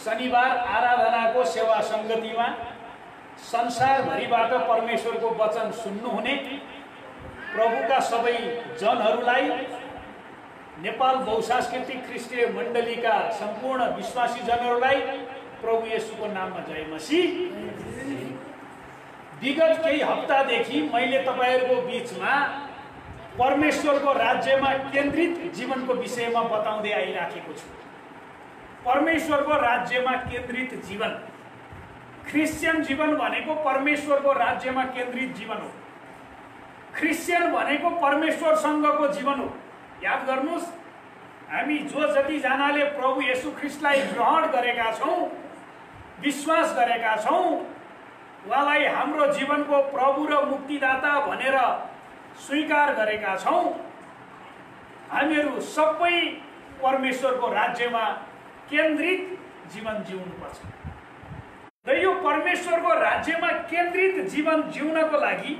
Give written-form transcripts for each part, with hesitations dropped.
शनिबार आराधनाको सेवा सङ्गतिमा संसारभरिबाट परमेश्वरको वचन सुन्नुहुने प्रभुका सबै जनहरूलाई, नेपाल बहुसांस्कृतिक ख्रिस्टीय मण्डलीका सम्पूर्ण विश्वासी जनहरूलाई प्रभु येशूको नाममा जय मसीह। विगत केही हप्तादेखि मैले तपाईहरुको बीचमा परमेश्वरको राज्यमा केन्द्रित जीवनको विषयमा बताउँदै आइराखेको छु। परमेश्वरको राज्यमा केन्द्रित जीवन, क्रिस्चियन जीवन भनेको परमेश्वरको राज्यमा केन्द्रित जीवन हो। क्रिस्चियन भनेको परमेश्वरसँगको जीवन हो। याद गर्नुस्, हामी जो जति जनाले प्रभु येशू ख्रीष्टलाई ग्रहण गरेका छौं, विश्वास गरेका छौं, उहाँलाई हाम्रो जीवनको प्रभु र मुक्तिदाता भनेर स्वीकार गरेका छौं, हामीहरू सबै परमेश्वरको राज्यमा केन्द्रित जीवन जिउनुपर्छ। र यो परमेश्वरको राज्यमा केन्द्रित जीवन जिउनको लागि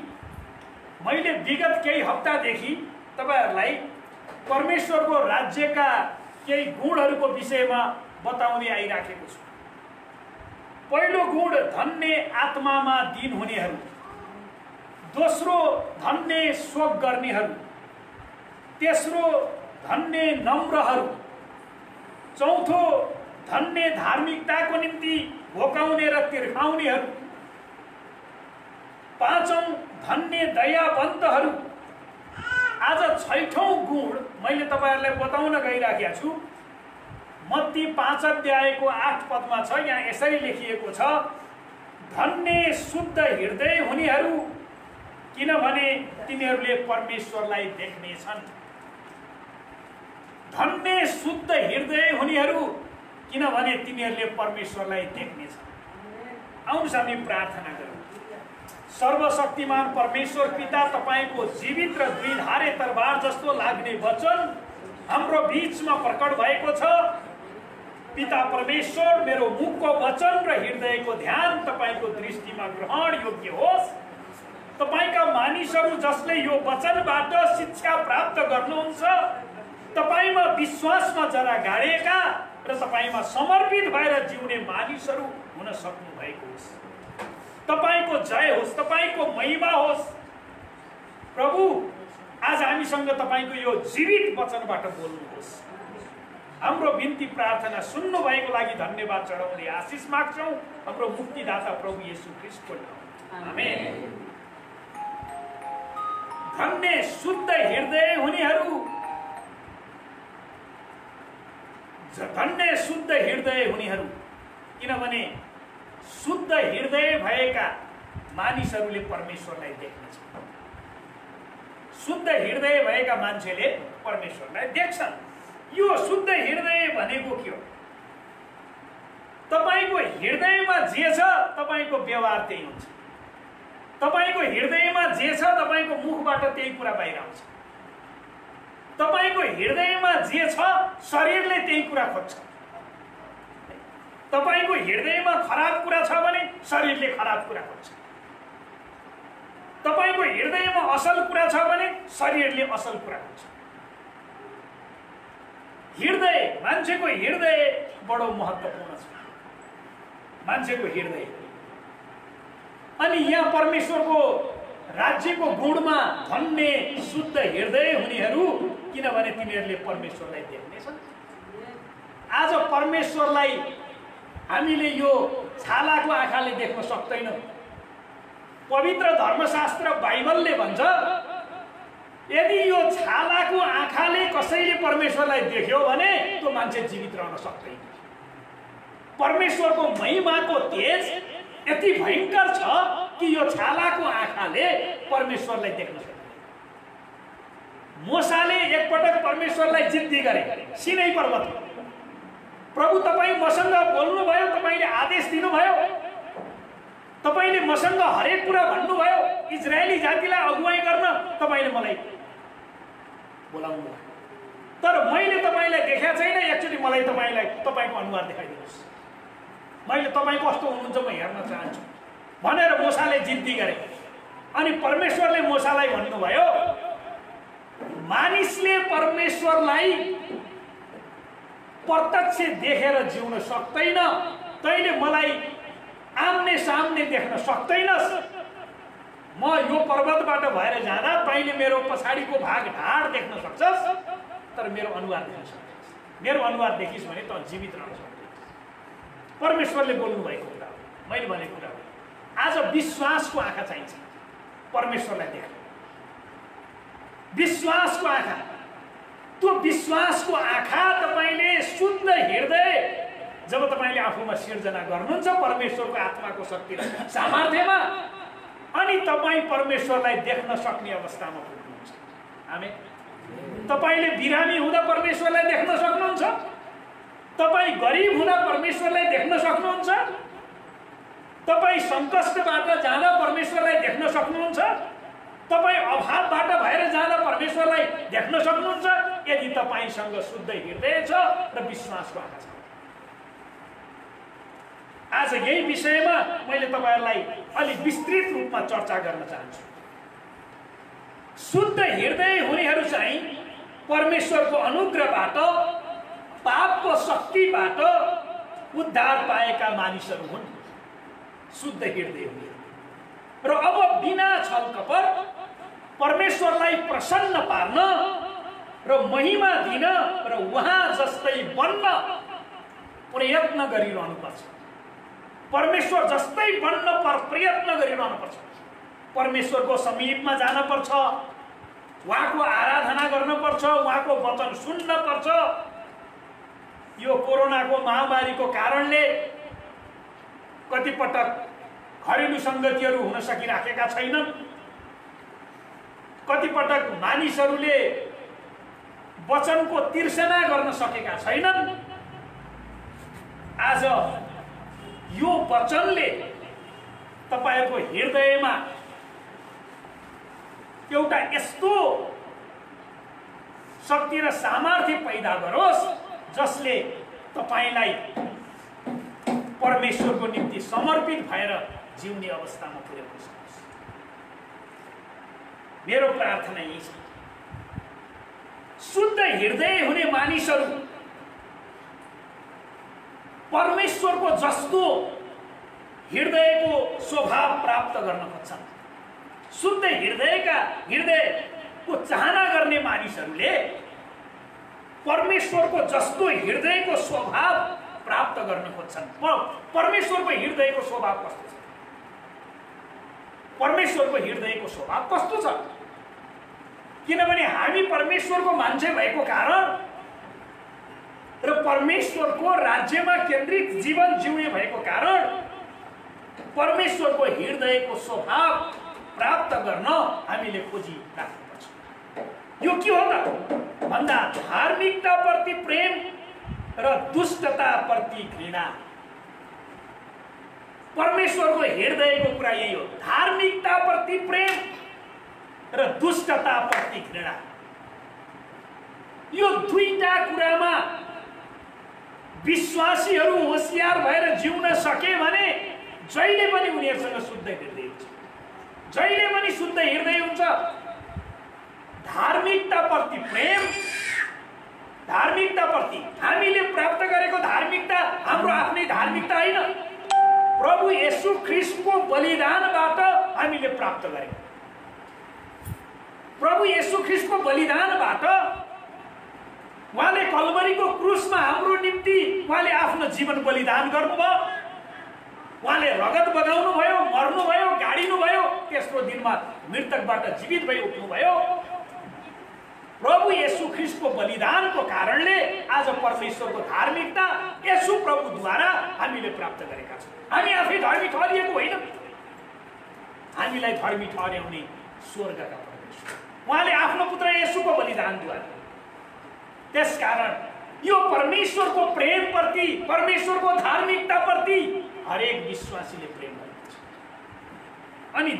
मैले विगत केही हप्तादेखि तपाईहरुलाई परमेश्वरको राज्यका केही गुणहरूको विषयमा बताउँदै आइराखेको छु। पहिलो गुण धन्य आत्मामा दीन हुनेहरू, दोस्रो धन्य शोक गर्नेहरू, तेस्रो धन्य नम्रहरू, चौथो धन्य धार्मिकताको निम्ति भोकाउने र तिर्खाउनेहरू, पाँचौं धन्य दयावन्तहरू। आज छैठौं गुण मैले तपाईहरुलाई बताउन गइराखेको छु। मत्ती 5 अध्यायको 8 पदमा छ। यहाँ यसरी लेखिएको छ, धन्य शुद्ध हृदय हुनेहरू किनभने तिनीहरूले परमेश्वरलाई देख्नेछन्। धन्य शुद्ध हृदय हुनेहरू किनभने तिनीहरूले परमेश्वरलाई देख्नेछन्। आउनुहोस् हामी प्रार्थना गरौँ। सर्वशक्तिमान परमेश्वर पिता, तपाईको जीवित र द्विधारे तरबार जस्तो लाग्ने वचन हाम्रो बीचमा प्रकट भएको छ। पिता परमेश्वर, मेरो मुखको वचन र हृदयको ध्यान तपाईको दृष्टिमा ग्रहण योग्य होस्। तपाईका मानिसहरू जसले यो वचनबाट शिक्षा प्राप्त गर्नुहुन्छ, तपाईमा विश्वासमा जरा गाडेका र तपाईमा समर्पित भएर जिउने मानिसहरू हुन सक्नु भएको होस्। तपाईको जय होस्, तपाईको महिमा होस्। प्रभु, आज हामीसँग तपाईको यो जीवित वचनबाट बोल्नुहोस्। हाम्रो बिन्ती प्रार्थना सुन्नु भएको लागि धन्यवाद चढाउँदै आशिष माग्छौं हाम्रो मुक्तिदाता प्रभु येशू ख्रीष्टको नाममा। आमेन। धन्य शुद्ध हृदय हुनेहरू, धन्य शुद्ध हृदय हुनेहरू किनभने शुद्ध हृदय भएका मानिसहरूले परमेश्वरलाई देख्नेछन्। शुद्ध हृदय भएका मान्छेले परमेश्वरलाई देख्छन्। यो शुद्ध हृदय भनेको के हो? तपाईको हृदयमा जे छ तपाईको व्यवहार त्यही हुन्छ। तपाईको हृदयमा जे छ तपाईको मुखबाट त्यही कुरा बाहिर आउँछ। तपाईको हृदयमा जे छ शरीरले त्यही कुरा खोज्छ। तपाईको हृदयमा खराब कुरा छ भने शरीरले खराब कुरा खोज्छ। तपाईको हृदयमा असल कुरा छ भने शरीरले असल कुरा खोज्छ। हृदय, मान्छेको हृदय बडो महत्त्वपूर्ण छ। मान्छेको हृदय। अनि यहाँ परमेश्वरको राज्यको गुणमा धन्य शुद्ध हृदय हुनेहरू किनभने तिनीहरूले परमेश्वरलाई देख्नेछन्। आज परमेश्वरलाई हामीले यो छालाको आँखाले देख्न सक्दैनौँ। पवित्र धर्मशास्त्र बाइबलले भन्छ, यदि यो छालाको आँखाले कसैले परमेश्वरलाई देख्यो भने त्यो मान्छे जीवित रहन सक्दैन। परमेश्वरको महिमाको तेज यति भयंकर छ कि यो छालाको आँखाले परमेश्वरलाई देख्न सक्दैन। मूसाले एकपटक परमेश्वरलाई जिद्दी गरे सिनै पर्वतमा। प्रभु, तपाईँ मसँग बोल्नुभयो, तपाईँले आदेश दिनुभयो, तपाईले मसँग हरेक कुरा भन्नुभयो, इजरायली जातिलाई अगुवाई गर्न तपाईले मलाई बोलाउनु भयो, तर मैले तपाईलाई देखेको छैन। एक्चुअली मलाई तपाईको अनुहार देखाइदिनुहोस्, मैले तपाई कस्तो हुनुहुन्छ म हेर्न चाहन्छु भनेर मूसाले जिद्दी गरे। अनि परमेश्वरले मूसालाई भन्नुभयो, मानिसले परमेश्वरलाई प्रत्यक्ष देखेर जिउन सक्दैन, तैँले मलाई आम्ने सामने देख्न सक्दैनस्। म यो पर्वतबाट भएर जाँदा तैँले मेरो पछाडिको भाग ढाड देख्न सक्छस्, तर मेरो अनुहार देख्न सक्दैनस्। मेरो अनुहार देखिस् भने त जीवित रहन सक्दैनस्। परमेश्वरले बोल्नु भएको कुरा हो, मैले भनेको कुरा हो। आज विश्वासको आँखा चाहिन्छ परमेश्वरलाई देख्न, विश्वासको आँखा। त्यो विश्वासको आँखा तपाईँले शुद्ध हृदय जब तपाईँले आफूमा सिर्जना गर्नुहुन्छ परमेश्वरको आत्माको शक्ति र सामर्थ्यमा, अनि तपाईँ परमेश्वरलाई देख्न सक्ने अवस्थामा पुग्नुहुन्छ। आमेन। तपाईँले बिरामी हुँदा परमेश्वरलाई देख्न सक्नुहुन्छ, तपाईँ गरिब हुँदा परमेश्वरलाई देख्न सक्नुहुन्छ, तपाईँ सङ्कष्टबाट जाँदा परमेश्वरलाई देख्न सक्नुहुन्छ, तपाईँ अभावबाट भएर जाँदा परमेश्वरलाई देख्न सक्नुहुन्छ, यदि तपाईँसँग शुद्ध हृदय छ र विश्वासको आँखा छ। आज यही विषयमा मैले तपाईँहरूलाई अलि विस्तृत रूपमा चर्चा गर्न चाहन्छु। शुद्ध हृदय हुनेहरू चाहिँ परमेश्वरको अनुग्रहबाट, पापको शक्तिबाट उद्धार पाएका मानिसहरू हुन्, शुद्ध हृदय हुने। र अब बिना छलकपट परमेश्वरलाई प्रसन्न पार्न र महिमा दिन र उहाँ जस्तै बन्न प्रयत्न गरिरहनुपर्छ। परमेश्वर जस्तै बन्न प्रयत्न गरिरहनुपर्छ। परमेश्वरको समीपमा जानुपर्छ, उहाँको आराधना गर्नुपर्छ, उहाँको वचन सुन्नुपर्छ। यो कोरोनाको महामारीको कारणले कतिपटक घरेलु सङ्गतिहरू हुन सकिराखेका छैनन्, कतिपटक मानिसहरूले वचनको तिर्सना गर्न सकेका छैनन्। आज यो वचनले तपाईको हृदयमा एउटा यस्तो शक्ति र सामर्थ्य पैदा गरोस् जसले तपाईलाई परमेश्वरको निम्ति समर्पित भएर जिउने अवस्थामा पुर्याउन सकोस्। मेरो प्रार्थना यही छ, शुद्ध हृदय हुने मानिसहरू परमेश्वरको जस्तो हृदयको स्वभाव प्राप्त गर्न खोज्छन्। शुद्ध हृदयको चाहना गर्ने मानिसहरूले परमेश्वरको जस्तो हृदयको स्वभाव प्राप्त गर्न खोज्छन्। परमेश्वरको हृदयको स्वभाव कस्तो छ? परमेश्वरको हृदयको स्वभाव कस्तो छ? किनभने हामी परमेश्वरको मान्छे भएको कारण र परमेश्वरको राज्यमा केन्द्रित जीवन जिउने भएको कारण परमेश्वरको हृदयको स्वभाव प्राप्त गर्न हामीले खोजिराख्नुपर्छ। यो के हो त भन्दा धार्मिकताप्रति प्रेम र दुष्टताप्रति घृणा। परमेश्वरको हृदयको कुरा यही हो, धार्मिकताप्रति प्रेम र दुष्टताप्रति घृणा। यो दुईटा कुरामा विश्वासीहरू होशियार भएर जिउन सके भने जहिले पनि उनीहरूसँग शुद्ध हृदय हुन्छ, जहिले पनि शुद्ध हृदय हुन्छ। धार्मिकताप्रति प्रेम, धार्मिकताप्रति हामीले प्राप्त गरेको धार्मिकता हाम्रो आफ्नै धार्मिकता होइन, प्रभु येशू ख्रीष्टको बलिदानबाट हामीले प्राप्त गरेको। प्रभु येशू ख्रीष्टको बलिदानबाट उहाँले कल्वरीको क्रुसमा हाम्रो निम्ति उहाँले आफ्नो जीवन बलिदान गर्नुभयो, उहाँले रगत बगाउनु भयो, मर्नु भयो, गाडिनु भयो, तेस्रो दिनमा मृतकबाट जीवित भई उठ्नु भयो। प्रभु येशू ख्रीष्टको बलिदानको कारणले आज परमेश्वरको धार्मिकता येशू प्रभुद्वारा हामीले प्राप्त गरेका छौँ। हामी आफै धर्मी ठहरिएको होइन, हामीलाई धर्मी ठहर्याउने स्वर्गका परमेश्वर उहाँले आफ्नो पुत्र येशूको बलिदानद्वारा। त्यसकारण यो परमेश्वरको प्रेमप्रति, परमेश्वरको धार्मिकताप्रति हरेक विश्वासीले प्रेम गर्नुपर्छ। अनि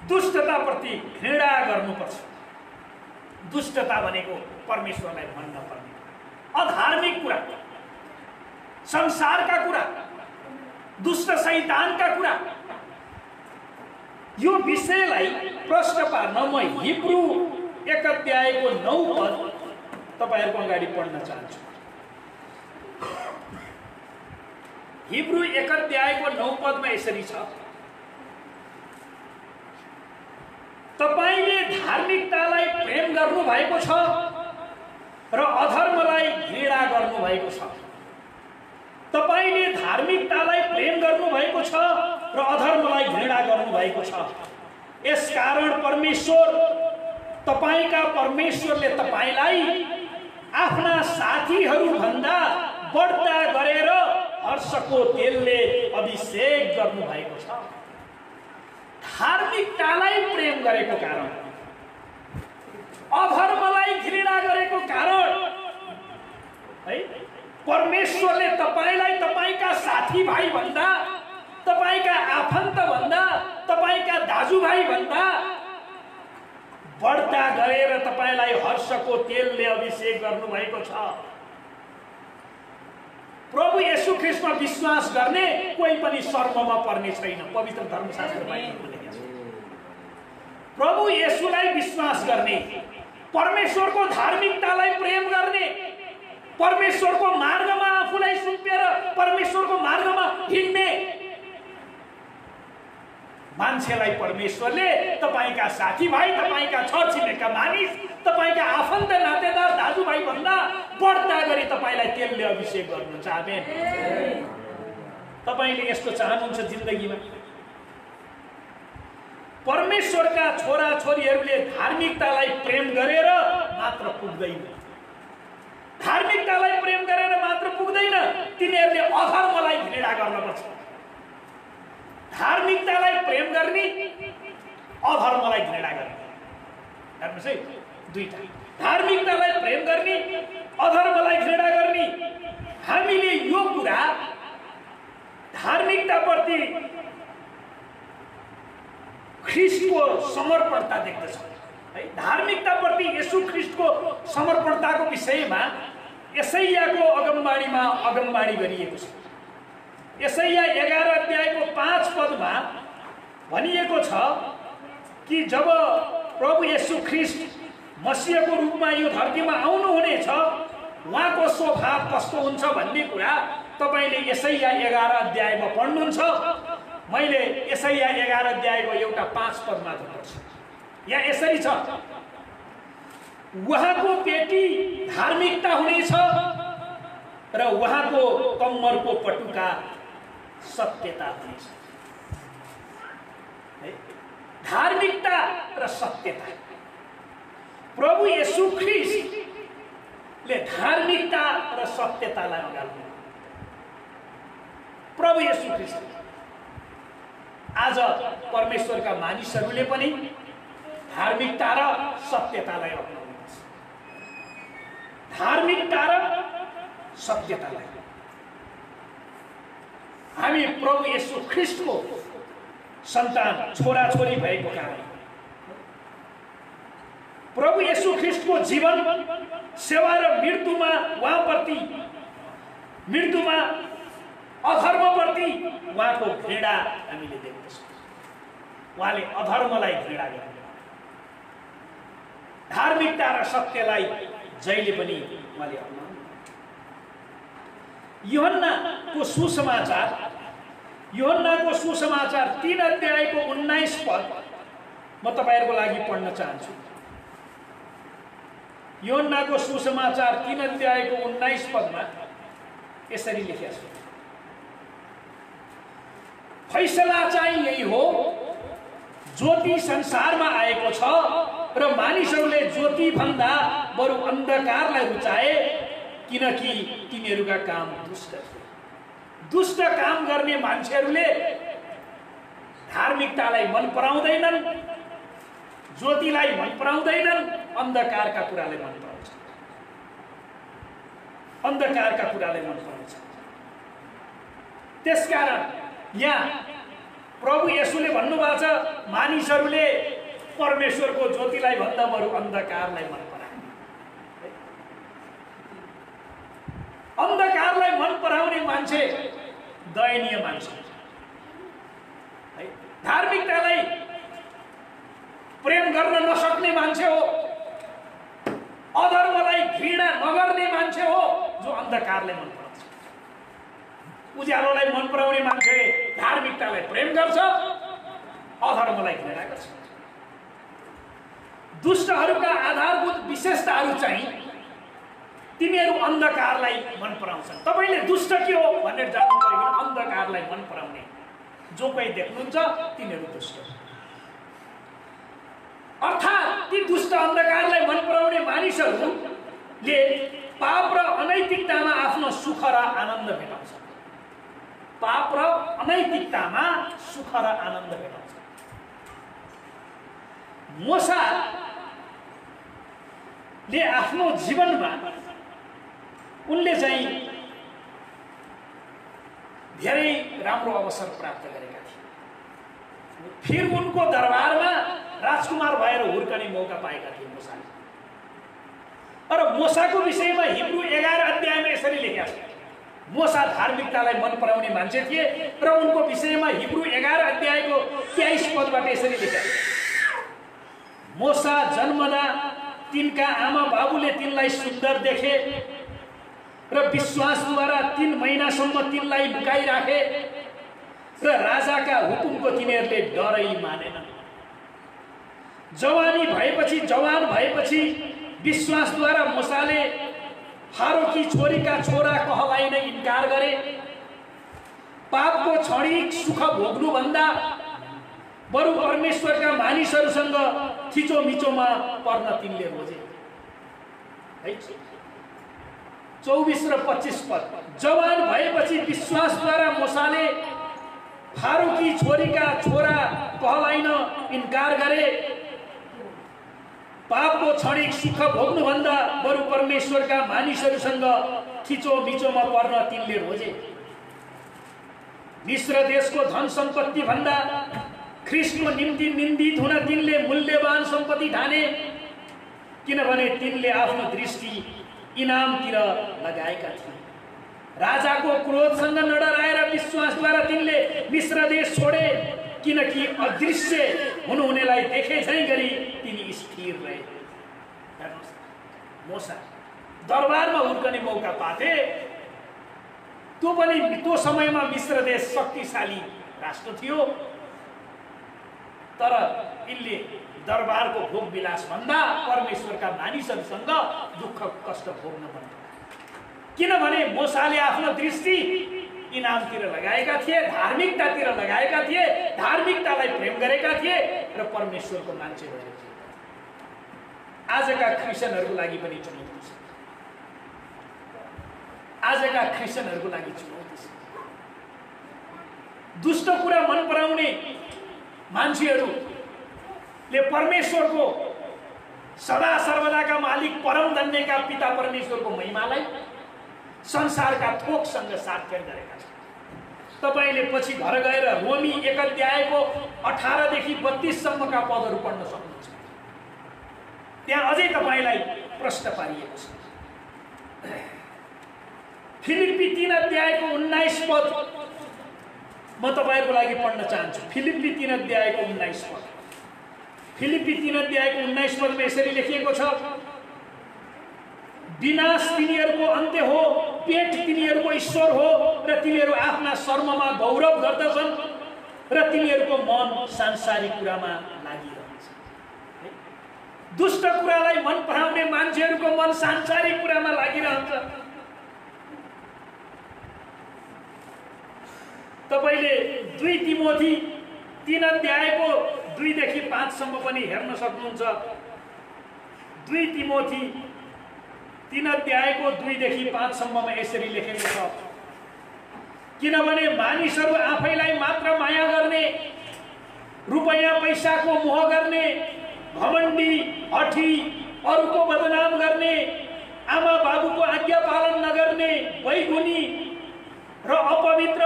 दुष्टताप्रति घृणा गर्नुपर्छ। दुष्टता भनेको परमेश्वरलाई मन नपर्ने अधार्मिक कुरा, संसारका कुरा, दुष्ट शैतानका कुरा। यो विषयलाई प्रश्न पार्न म हिब्रू 1 अध्यायको 9 पद तपाईहरुको अगाडि पढ्न चाहन्छु। हिब्रू 1 अध्यायको 9 पदमा यसरी छ, तपाईले धार्मिकतालाई प्रेम गर्नु भएको छ र अधर्मलाई घृणा गर्नु भएको छ। तपाईले धार्मिकतालाई प्रेम गर्नु भएको छ र अधर्मलाई घृणा गर्नु भएको छ। यसकारण परमेश्वर, तपाईका परमेश्वरले तपाईलाई आफ्ना साथीहरू भन्दा बढ्ता गरेर हर्षको तेलले अभिषेक गर्नु भएको छ। धार्मिकतालाई प्रेम गरेको कारण, अधर्मलाई घृणा गरेको कारण है, परमेश्वरले तपाईलाई तपाईका साथीभाइ भन्दा, तपाईका आफन्त भन्दा, तपाईका दाजुभाइ भन्दा बढ्ता गरेर तपाईलाई हर्षको तेलले अभिषेक गर्नु भएको छ। प्रभु येशू ख्रीष्टमा विश्वास गर्ने कोही पनि शर्ममा पर्ने छैन। पवित्र धर्मशास्त्रमा लेखेको छ, प्रभु येशूलाई विश्वास गर्ने, परमेश्वरको धार्मिकतालाई प्रेम गर्ने, परमेश्वरको मार्गमा आफूलाई सुम्पेर परमेश्वरको मार्गमा हिँड्ने मान्छेलाई परमेश्वरले तपाईका साथीभाइ, तपाईका छरछिमेकका मानिस, तपाईका आफन्त नातेदार दाजुभाइ भन्दा बढ्ता गरी तपाईलाई तेलले अभिषेक गर्नुहुन्छ। आमेन। तपाईले यस्तो चाहनुहुन्छ जिन्दगीमा? परमेश्वरका छोराछोरीहरूले धार्मिकतालाई प्रेम गरेर मात्र पुग्दैन, धार्मिकतालाई प्रेम गरेर मात्र पुग्दैन, तिनीहरूले अधर्मलाई घृणा गर्नुपर्छ। धार्मिकतालाई प्रेम गर्ने, अधर्मलाई घृणा गर्ने। हेर्नुहोस् है, दुईटा, धार्मिकतालाई प्रेम गर्ने, अधर्मलाई घृणा गर्ने। हामीले यो कुरा धार्मिकताप्रति ख्रीष्टको समर्पणता देख्दछौँ है। धार्मिकताप्रति येशू ख्रीष्टको समर्पणताको विषयमा यशायाको अगमबाणीमा अगमबाणी गरिएको छ। यशाया 11 अध्यायको 5 पदमा भनिएको छ कि जब प्रभु येशू ख्रीष्ट मसीहको रूपमा यो धरतीमा आउनुहुनेछ, उहाँको स्वभाव कस्तो हुन्छ भन्ने कुरा तपाईले यशाया 11 अध्यायमा पढ्नुहुन्छ। मैले यशाया 11 अध्यायको एउटा 5 पद मात्र पढ्छु। यहाँ यसरी छ, उहाँको पेटी धार्मिकता हुनेछ र उहाँको कम्मरको पटुका सत्यता हुनेछ। धार्मिकता र सत्यता, प्रभु येशू ख्रीष्टले धार्मिकता र सत्यतालाई अगाल्नु। प्रभु येशू ख्रीष्ट आज परमेश्वरका मानिसहरूले पनि धार्मिकता र सत्यतालाई अपनाउनुपर्छ। धार्मिकता र सत्यतालाई हामी प्रभु येशू ख्रीष्टको सन्तान छोराछोरी भएको कारण, प्रभु येशू ख्रीष्टको जीवन, सेवा र मृत्युमा उहाँप्रति, मृत्युमा अधर्मप्रति उहाँको घृणा हामीले देख्दछौँ। उहाँले अधर्मलाई घृणा गर्नु, धार्मिकता र सत्यलाई जहिले पनि उहाँले अपनाउनु। यूहन्नाको सुसमाचार 3 अध्यायको 19 पद म तपाईहरुको लागि पढ्न चाहन्छु। यूहन्नाको सुसमाचार 3 अध्यायको 19 पदमा यसरी लेखिएको छ, फैसला चाहिँ यही हो, ज्योति संसारमा आएको छ र मानिसहरूले ज्योति भन्दा बरु अन्धकारलाई रुचाए, किनकि तिनीहरूका काम दुष्ट थिए। दुष्ट काम गर्ने मान्छेहरूले धार्मिकतालाई मन पराउँदैनन्, ज्योतिलाई मन पराउँदैनन्, अन्धकारका कुराले मन पराउँछ, अन्धकारका कुराले मन पराउँछ। त्यसकारण यहाँ प्रभु येशूले भन्नुभएको छ, मानिसहरूले परमेश्वरको ज्योतिलाई भन्दा बरु अन्धकारलाई मन पराए। अन्धकारलाई मन पराउने मान्छे दयनीय मान्छे है। धार्मिकतालाई प्रेम गर्न नसक्ने मान्छे हो, अधर्मलाई घृणा अन्धकारलाई मन पराउँछ। उज्यालोलाई मन पराउने मान्छेले धार्मिकतालाई प्रेम गर्छ, अधर्मलाई घृणा गर्छ। दुष्टहरूका आधारभूत विशेषताहरू चाहिँ तिनीहरू अन्धकारलाई मन पराउँछन्। तपाईँले दुष्ट के हो भनेर जान्नु पऱ्यो भने अन्धकारलाई मन पराउने जो कोही देख्नुहुन्छ तिनीहरू दुष्ट। अर्थात् ती दुष्ट अन्धकारलाई मन पराउने मानिसहरूले पाप र अनैतिकतामा आफ्नो सुख र आनन्द भेटाउँछ। पाप र अनैतिकतामा सुख र आनन्द भेटाउँछ। मोसाले आफ्नो जीवनमा उनले चाहिँ धेरै राम्रो अवसर प्राप्त गरेका थिए। फिर उनको दरबारमा राजकुमार भएर हुर्कने मौका पाएका थिए मोसाले। र मोसाको विषयमा हिब्रू 11 अध्यायमा यसरी लेखेका छ। मोसा धार्मिकतालाई मन पराउने मान्छे थिए र उनको विषयमा हिब्रू 11 अध्यायको 23 पदबाट यसरी लेखेका छ। मोसा जन्मदा तिनका आमा बाबुले तिनलाई सुन्दर देखे र विश्वासद्वारा 3 महिनासम्म तिनलाई लुकाइराखे र राजाका हुकुमको तिनीहरूले डरै मानेनन्। जवान भएपछि विश्वासद्वारा मोसाले फारोकी छोरीका छोरा कहलाई नै इन्कार गरे। पापको क्षणिक सुख भोग्नुभन्दा बरु परमेश्वरका मानिसहरूसँग थिचोमिचोमा पर्न तिनले रोजे। 24 र 25 पद। जवान भएपछि विश्वासद्वारा मोसाले फारोकी छोरीका छोरा कहलाइन इन्कार गरे। पापको क्षणिक सुख भोग्नुभन्दा बरु परमेश्वरका मानिसहरूसँग थिचोमिचोमा पर्न तिनले रोजे। मिश्र देशको धन सम्पत्ति भन्दा ख्रिस्टको निम्ति निन्दित हुन तिनले मूल्यवान सम्पत्ति ठाने, किनभने तिनले आफ्नो दृष्टि इनामतिर लगाएका थिए। राजाको क्रोधसँग नडराएर विश्वासद्वारा तिनले मिश्र देश छोडे, किनकि अदृश्य हुनुहुनेलाई देखे झैं गरी तिनी स्थिर रहे। मोसा दरबारमा हुर्कने मौका पाथे। त्यो समयमा मिश्र देश शक्तिशाली राष्ट्र थियो, तर यिनले दरबारको भोग विलास भन्दा परमेश्वरका मानिसहरूसँग दुःख कष्ट भोग्न मन पराए। किनभने मोसाले आफ्नो दृष्टि इनामतिर लगाएका थिए, धार्मिकतातिर लगाएका थिए, धार्मिकतालाई प्रेम गरेका थिए र परमेश्वरको मान्छे भएर थिए। आजका क्रिस्चियनहरूको लागि पनि चुनौती छ। आजका क्रिस्चियनहरूको लागि चुनौती छ। दुष्ट कुरा मन पराउने मान्छेहरूले परमेश्वरको सदा सर्वदाका मालिक परम धन्यका पिता परमेश्वरको महिमालाई संसारका थोकसँग सार्थक गरेका छन्। तपाईले पछि घर गएर रोमी 1 अध्यायको 18 देखि 32 सम्मका पदहरू पढ्न सक्नुहुन्छ। त्यहाँ अझै तपाईलाई प्रश्न पारिएको छ। फिलिप्पी 3 अध्यायको 19 पद म तपाईहरुको लागि पढ्न चाहन्छु। फिलिप्पी 3 अध्यायको 19 पद। फिलिप्पी 3 अध्यायको 19 पदमा यसरी लेखिएको छ, विनाश तिनीहरूको अन्त्य हो, पेट तिनीहरूको ईश्वर हो र तिनीहरू आफ्ना शर्ममा गौरव गर्दछन् र तिनीहरूको मन सांसारिक कुरामा लागिरहन्छ। दुष्ट कुरालाई मन पराउने मान्छेहरूको मन सांसारिक कुरामा लागिरहन्छ। तपाईले 2 तिमोथी 3 अध्यायको 2 देखि 5 सम्म पनि हेर्न सक्नुहुन्छ। 2 तिमोथी 3 अध्यायको 2 देखि 5 सम्ममा यसरी लेखेको छ, किनभने मानिसहरू आफैलाई मात्र माया गर्ने, रुपैयाँ पैसाको मोह गर्ने, घमण्डी, हठी, अरूको बदनाम गर्ने, आमा बाबुको आज्ञा पालन नगर्ने, वैगुणी र अपवित्र,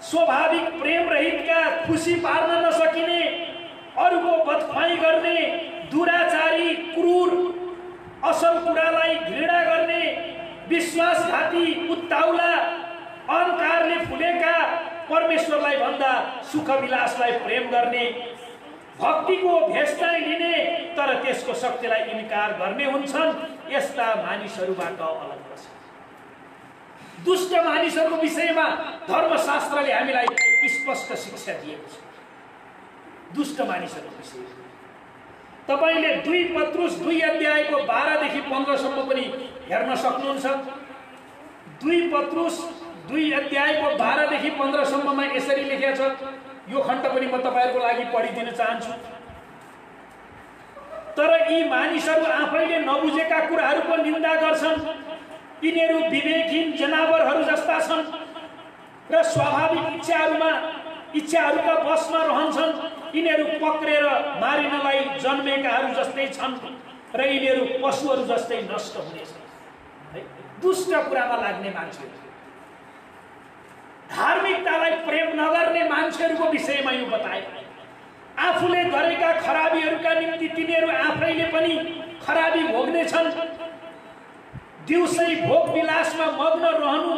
स्वाभाविक प्रेम रहितका, खुसी पार्न नसकिने, अरूको बदख्वाई गर्ने, दुराचारी, क्रूर, असल कुरालाई घृणा गर्ने, विश्वासघाती, उत्ताउला, अहंकारले फुलेका, परमेश्वरलाई भन्दा सुख विलासलाई प्रेम गर्ने, भक्तिको भेषलाई लिने तर त्यसको शक्तिलाई इन्कार गर्ने हुन्छन्। यस्ता मानिसहरूबाट अलग बस। दुष्ट मानिसहरूको विषयमा धर्मशास्त्रले हामीलाई स्पष्ट शिक्षा दिएको छ। दुष्ट मानिसहरूको विषयमा तपाईले 2 पत्रुस 2 अध्यायको 12 देखि 15 सम्म पनि हेर्न सक्नुहुन्छ। 2 पत्रुस 2 अध्यायको 12 देखि 15 सम्ममा यसरी लेखिएको छ। यो खण्ड पनि म तपाईहरुको लागि पढिदिन चाहन्छु। तर यी मानिसहरू आफैले नबुझेका कुराहरूको निन्दा गर्छन्। यिनीहरू विवेकहीन जनावरहरू जस्ता छन् र स्वाभाविक इच्छाहरूका वशमा रहन्छन्। यिनीहरू पक्रेर मारिनलाई जन्मेकाहरू जस्तै छन् र यिनीहरू पशुहरू जस्तै नष्ट हुनेछन्। दुष्ट कुरामा लाग्ने मान्छेहरू, धार्मिकतालाई प्रेम नगर्ने मान्छेहरूको विषयमा यो बताए। आफूले गरेका खराबीहरूका निम्ति तिनीहरू आफैले पनि खराबी भोग्नेछन्। दिउँसै भोग विलासमा मग्न रहनु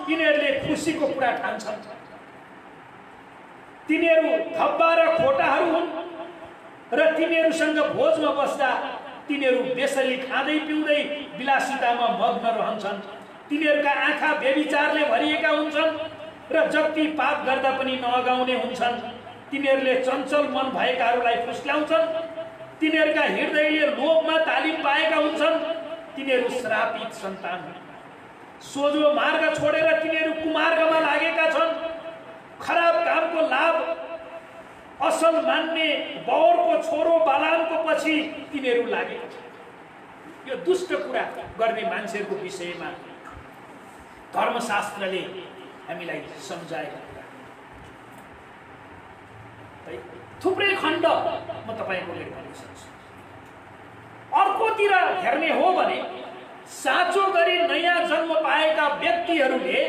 तिनीहरूले खुसीको कुरा ठान्छन्। तिनीहरू धब्बा र खोटाहरू हुन् र तिनीहरूसँग भोजमा बस्दा तिनीहरू बेसरी खाँदै पिउँदै विलासितामा मग्न रहन्छन्। तिनीहरूका आँखा व्यभिचारले भरिएका हुन्छन् र जति पाप गर्दा पनि नअगाउने हुन्छन्। तिनीहरूले चञ्चल मन भएकाहरूलाई फुस्ल्याउँछन्। तिनीहरूका हृदयले लोभमा तालिम पाएका हुन्छन्। तिनीहरू श्रापित सन्तान हुन्। सोझो मार्ग छोडेर तिनीहरू कुमार्गमा लागेका छन्। खराब कामको लाभ असल मान्ने बौरको छोरो बालामको पछि तिनीहरू लागेका छन्। यो दुष्ट कुरा गर्ने मान्छेहरूको विषयमा धर्मशास्त्रले हामीलाई सम्झाएको कुरा। थुप्रै खण्ड म तपाईको लागि भन्न सक्छु। अर्कोतिर हेर्ने हो भने साँचो गरी नयाँ जन्म पाएका व्यक्तिहरूले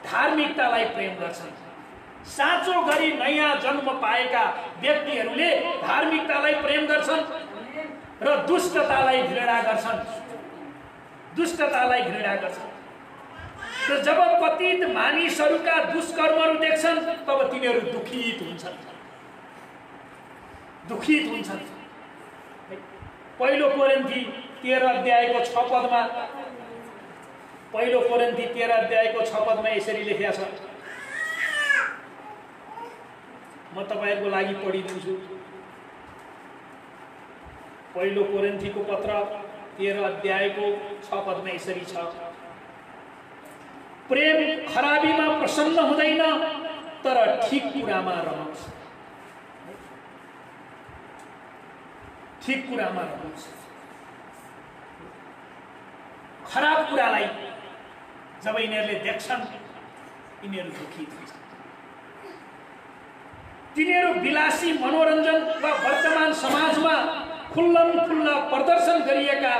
धार्मिकतालाई प्रेम गर्छन्। साँचो गरी नयाँ जन्म पाएका व्यक्तिहरूले धार्मिकतालाई प्रेम गर्छन् र दुष्टतालाई घृणा गर्छन्। दुष्टतालाई घृणा गर्छन्। र जब पतित मानिसहरूका दुष्कर्महरू देख्छन् तब तिनीहरू दुखित हुन्छन्। दुखित हुन्छन्। पहिलो कोरिन्थी 13 अध्यायको 6 पदमा पहिलो कोरिन्थी 13 अध्यायको 6 पदमा यसरी लेखिएको छ। म तपाईहरुको लागि पढिदिन्छु। पहिलो कोरिन्थीको पत्र 13 अध्यायको 6 पदमा यसरी छ। प्रेम खराबीमा प्रसन्न हुँदैन तर ठीक कुरामा रमाउँछ। ठीक कुरामा रमाउँछ। खराब कुरालाई जब यिनीहरूले देख्छन् यिनीहरू दुखित हुन्छन्। तिनीहरू विलासी मनोरञ्जन वा वर्तमान समाजमा खुल्लम-खुल्ला प्रदर्शन गरिएका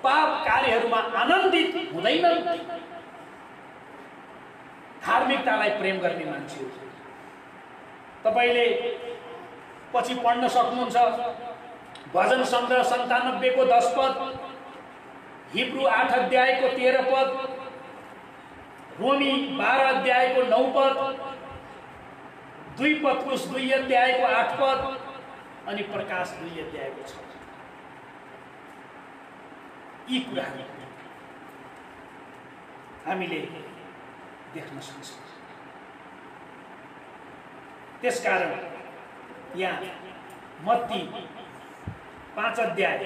पाप कार्यहरूमा आनन्दित हुँदैनन्। धार्मिकतालाई प्रेम गर्ने मान्छेहरू तपाईले पछि पढ्न सक्नुहुन्छ। भजन सङ्ग्रह 97 को 10 पद, हिब्रू 8 अध्यायको 13 पद, रोमी 12 अध्यायको 9 पद, 2 पत्रुस 2 अध्यायको 8 पद अनि प्रकाश 2 अध्यायको 6 पद। यी कुराहरू हामीले देख्न सक्छौँ। त्यसकारण यहाँ मत्ती 5 अध्याय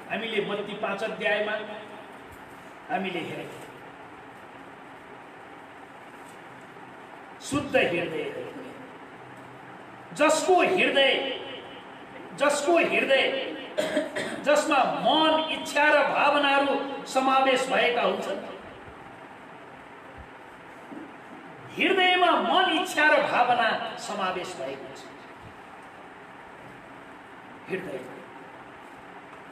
हामीले मत्ती 5 अध्यायमा हामीले हेरेको शुद्ध हृदय जसको हृदय जसमा मन, इच्छा र भावनाहरू समावेश भएका हुन्छन्। हृदयमा मन, इच्छा र भावना समावेश भएको हुन्छ। हृदय,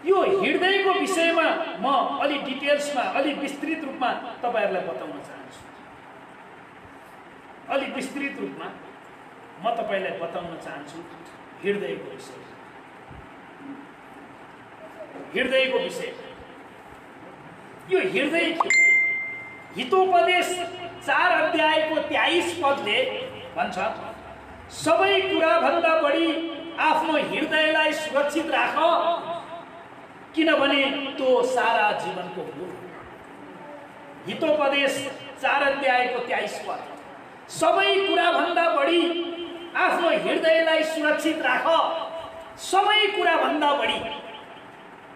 यो हृदयको विषयमा म अलि डिटेल्समा, अलि विस्तृत रूपमा तपाईहरुलाई बताउन चाहन्छु। अलि विस्तृत रूपमा म तपाईलाई बताउन चाहन्छु हृदयको विषय। हृदयको विषय, यो हृदय हितोपदेश 4 अध्यायको 23 पदले भन्छ, सबै कुराभन्दा बढी आफ्नो हृदयलाई सुरक्षित राख, किनभने त्यो सारा जीवनको मूल। हितोपदेश 4 अध्यायको 23 पद। सबै कुराभन्दा बढी आफ्नो हृदयलाई सुरक्षित राख। सबै कुराभन्दा बढी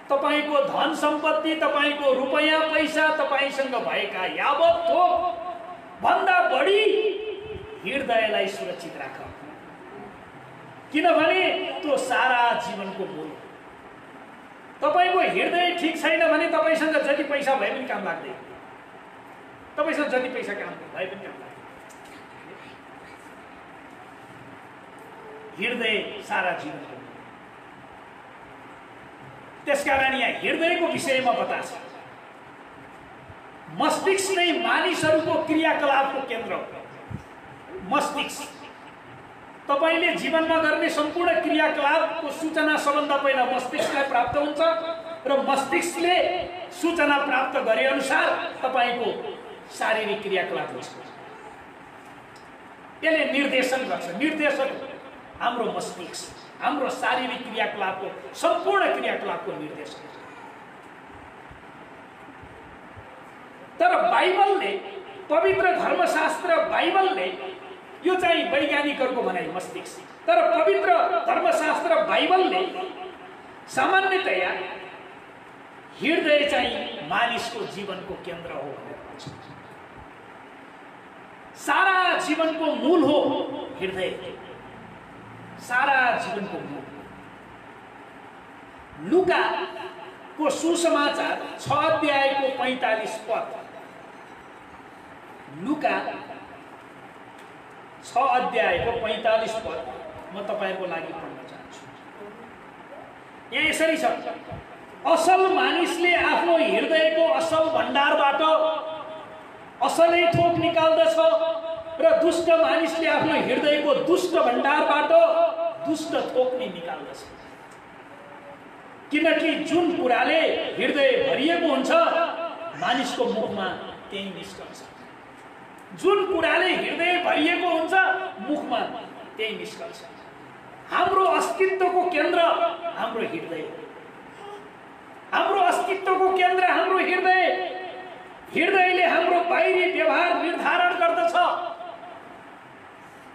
तपाईको धन सम्पत्ति, तपाईको रुपैयाँ पैसा, तपाईसँग भएका यावत थोक भन्दा बढी हृदयलाई सुरक्षित राख, किनभने त्यो सारा जीवनको मूल हो। तपाईको हृदय ठीक छैन भने तपाईसँग जति पैसा भए पनि काम लाग्दैन, तपाईसँग जति पैसा काम भए पनि काम लाग्दैन। हृदय सारा जीवनको। त्यसकारण यहाँ हृदयको विषयमा बताछ। मस्तिष्क नै मानिसहरूको क्रियाकलापको केन्द्र हो। मस्तिष्क तपाईले जीवनमा गर्ने सम्पूर्ण क्रियाकलापको सूचना सबभन्दा पहिला मस्तिष्कलाई प्राप्त हुन्छ र मस्तिष्कले सूचना प्राप्त गरे अनुसार तपाईको शारीरिक क्रियाकलाप हुन्छ। यसले निर्देशन गर्छ। निर्देशक हाम्रो मस्तिष्क हाम्रो शारीरिक क्रियाकलापको सम्पूर्ण क्रियाकलापको निर्देशन। तर बाइबलले, पवित्र धर्मशास्त्र बाइबलले, यो चाहिँ वैज्ञानिकहरूको भनाइ मस्तिष्क, तर पवित्र धर्मशास्त्र बाइबलले सामान्यतया हृदय चाहिँ मानिसको जीवनको केन्द्र हो भनेर भन्छ। सारा जीवनको मूल हो हृदय, सारा जीवनको मूल। लुकाको सुसमाचार 6 अध्यायको 45 पद। लुका 6 अध्यायको 45 पद म तपाईहरुको लागि पढ्न चाहन्छु। यहाँ यसरी छ, असल मानिसले आफ्नो हृदयको असल भण्डारबाट असलै थोक निकाल्दछ र दुष्ट मानिसले आफ्नो हृदयको दुष्ट भण्डारबाट दुष्ट थोक नै निकाल्दछ। किनकि जुन कुराले हृदय भरिएको हुन्छ मानिसको मुखमा त्यही निस्कन्छ। जुन कुराले हृदय भरिएको हुन्छ मुखमा त्यही निस्कन्छ। हाम्रो अस्तित्वको केन्द्र हाम्रो हृदय हो। हाम्रो अस्तित्वको केन्द्र हाम्रो हृदय। हृदयले हाम्रो बाहिरी व्यवहार निर्धारण गर्दछ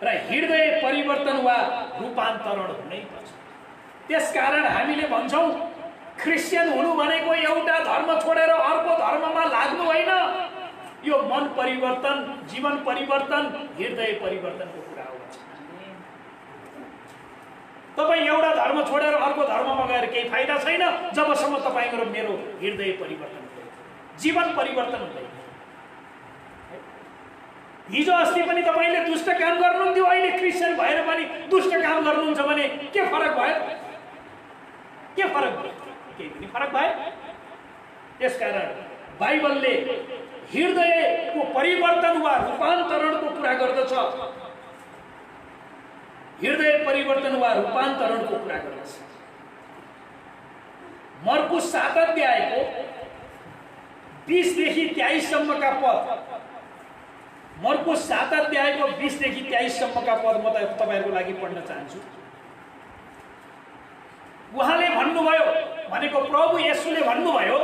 र हृदय परिवर्तन वा रूपान्तरण हुनै पर्छ। त्यसकारण हामीले भन्छौं क्रिस्चियन हुनु भनेको एउटा धर्म छोडेर अर्को धर्ममा लाग्नु होइन। यो मन परिवर्तन, जीवन परिवर्तन, हृदय परिवर्तनको कुरा हो। तपाई एउटा धर्म छोडेर अर्को धर्ममा गएर केही फाइदा छैन जबसम्म तपाईको र मेरो हृदय परिवर्तन हुँदैन, जीवन परिवर्तन हुँदैन। हिजो अस्ति पनि तपाईले दुष्ट काम गर्नुहुन्थ्यो, अहिले क्रिस्चियन भएर पनि दुष्ट काम गर्नुहुन्छ भने के फरक भयो? के फरक भयो? केही पनि फरक भयो। त्यसकारण बाइबलले हृदयको परिवर्तन वा रूपान्तरणको कुरा गर्दछ। हृदय परिवर्तन वा रूपान्तरणको कुरा गर्दछ। मर्कुस 7 अध्यायको 20 देखि 23 सम्मका पद। मर्कुस 7 अध्यायको 20 देखि 23 सम्मका पद म तपाईहरुको लागि पढ्न चाहन्छु। उहाँले भन्नुभयो, भनेको प्रभु येशूले भन्नुभयो,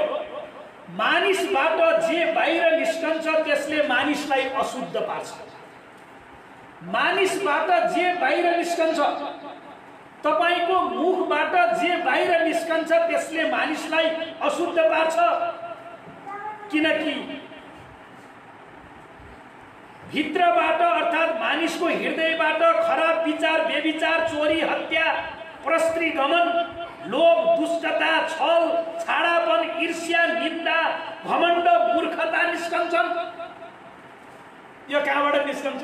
मानिसबाट जे बाहिर निस्कन्छ त्यसले मानिसलाई अशुद्ध पार्छ। मानिसबाट जे बाहिर निस्कन्छ, तपाईको मुखबाट जे बाहिर निस्कन्छ त्यसले मानिसलाई अशुद्ध पार्छ। किनकि भित्रबाट अर्थात् मानिसको हृदयबाट खराब विचार, व्यभिचार, चोरी, हत्या, परस्त्रीगमन, लोभ, दुष्टता, छल, छाडापन, ईर्ष्या, निन्दा, घमण्ड, मूर्खता निस्कन्छन्। यो कहाँबाट निस्कन्छ?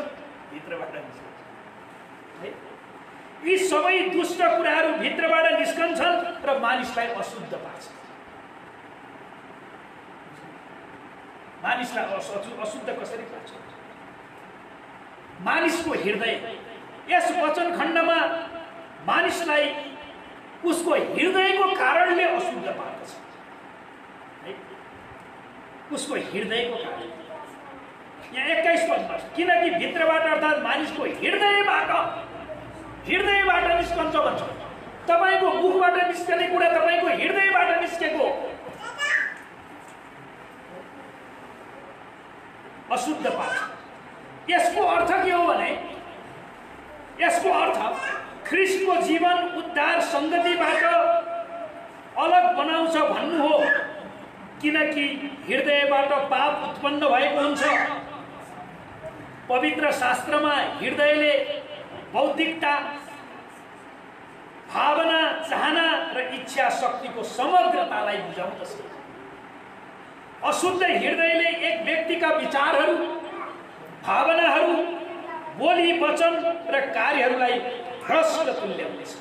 भित्रबाट निस्कन्छ। यी सबै दुष्ट कुराहरू भित्रबाट निस्कन्छन् र मानिसलाई अशुद्ध पार्छ। मानिसलाई अशुद्ध कसरी पार्छ? मानिसको हृदय। यस वचन खण्डमा मानिसलाई उसको हृदयको कारणले अशुद्ध पार्दछ। उसको हृदयको कारण। यहाँ 21 पदमा, किनकि भित्रबाट अर्थात् मानिसको हृदयबाट निस्कन्छ भन्छ। तपाईको मुखबाट निस्कने कुरा तपाईको हृदयबाट निस्केको। अशुद्ध पार्छ। यसको अर्थ के हो भने यसको अर्थ ख्रिस्टको जीवन उद्धार संगतिबाट अलग बनाउँछ भन्नु हो, किनकि हृदयबाट पाप उत्पन्न भएको हुन्छ। पवित्र शास्त्रमा हृदयले बौद्धिकता, भावना, चाहना र इच्छा शक्तिको समग्रतालाई बुझाउँदछ। अशुद्ध हृदयले एक व्यक्तिका विचारहरू, भावनाहरू, बोली, वचन र कार्यहरूलाई भ्रष्ट तुल्याउँदछ।